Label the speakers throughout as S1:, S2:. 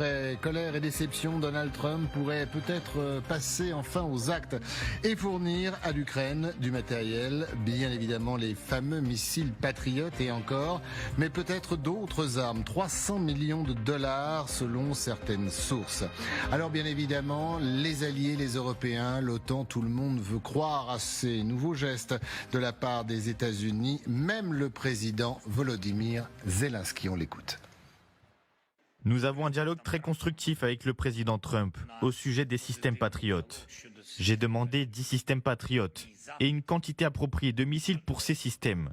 S1: après colère et déception, Donald Trump pourrait peut-être passer enfin aux actes et fournir à l'Ukraine du matériel, bien évidemment les fameux missiles Patriot et encore, mais peut-être d'autres armes, 300 millions de dollars selon certaines sources. Alors bien évidemment, les alliés, les Européens, l'OTAN, tout le monde veut croire à ces nouveaux gestes de la part des États-Unis, même le président Volodymyr Zelensky. On l'écoute.
S2: Nous avons un dialogue très constructif avec le président Trump au sujet des systèmes Patriot. J'ai demandé 10 systèmes Patriot et une quantité appropriée de missiles pour ces systèmes.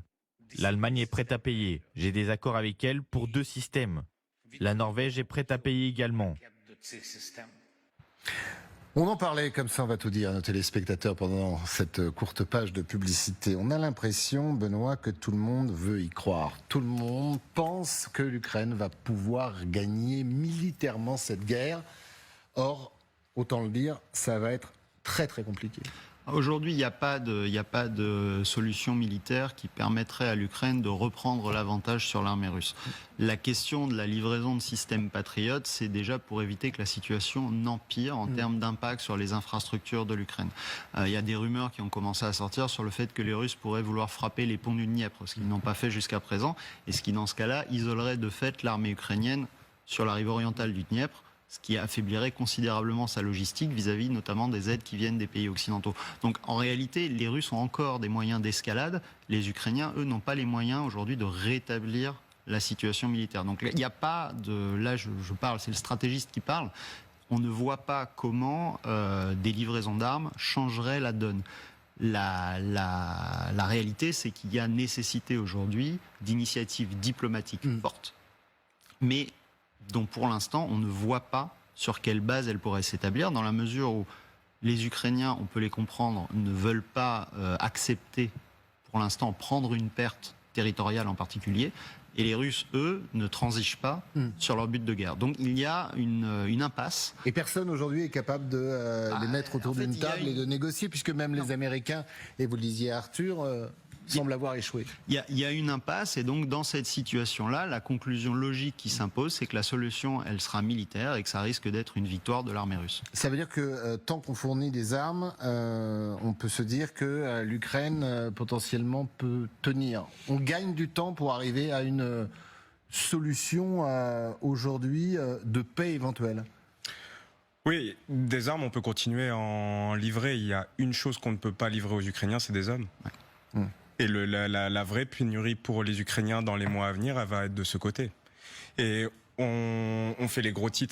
S2: L'Allemagne est prête à payer. J'ai des accords avec elle pour 2 systèmes. La Norvège est prête à payer également.
S1: On en parlait, comme ça on va tout dire à nos téléspectateurs pendant cette courte page de publicité. On a l'impression, Benoît, que tout le monde veut y croire. Tout le monde pense que l'Ukraine va pouvoir gagner militairement cette guerre. Or, autant le dire, ça va être très très compliqué.
S3: Aujourd'hui, il n'y a pas de solution militaire qui permettrait à l'Ukraine de reprendre l'avantage sur l'armée russe. La question de la livraison de systèmes Patriot, c'est déjà pour éviter que la situation n'empire en termes d'impact sur les infrastructures de l'Ukraine. Il y a des rumeurs qui ont commencé à sortir sur le fait que les Russes pourraient vouloir frapper les ponts du Dniepr, ce qu'ils n'ont pas fait jusqu'à présent, et ce qui, dans ce cas-là, isolerait de fait l'armée ukrainienne sur la rive orientale du Dniepr, ce qui affaiblirait considérablement sa logistique vis-à-vis notamment des aides qui viennent des pays occidentaux. Donc en réalité, les Russes ont encore des moyens d'escalade. Les Ukrainiens, eux, n'ont pas les moyens aujourd'hui de rétablir la situation militaire. Donc il n'y a pas de... Là, je parle, c'est le stratégiste qui parle. On ne voit pas comment des livraisons d'armes changeraient la donne. La réalité, c'est qu'il y a nécessité aujourd'hui d'initiatives diplomatiques fortes. Mais dont pour l'instant on ne voit pas sur quelle base elle pourrait s'établir, dans la mesure où les Ukrainiens, on peut les comprendre, ne veulent pas accepter pour l'instant prendre une perte territoriale en particulier, et les Russes, eux, ne transigent pas sur leur but de guerre. Donc il y a une impasse.
S1: Et personne aujourd'hui est capable de les mettre autour d'une table et de négocier, puisque même les Américains, et vous le disiez Arthur, semble avoir échoué.
S3: Il y a une impasse, et donc dans cette situation-là, la conclusion logique qui s'impose, c'est que la solution, elle sera militaire et que ça risque d'être une victoire de l'armée russe.
S1: Ça veut dire que tant qu'on fournit des armes, on peut se dire que l'Ukraine potentiellement peut tenir. On gagne du temps pour arriver à une solution aujourd'hui de paix éventuelle.
S4: Oui, des armes, on peut continuer à en livrer. Il y a une chose qu'on ne peut pas livrer aux Ukrainiens, c'est des hommes. Ouais. Et la vraie pénurie pour les Ukrainiens dans les mois à venir, elle va être de ce côté. Et on fait les gros titres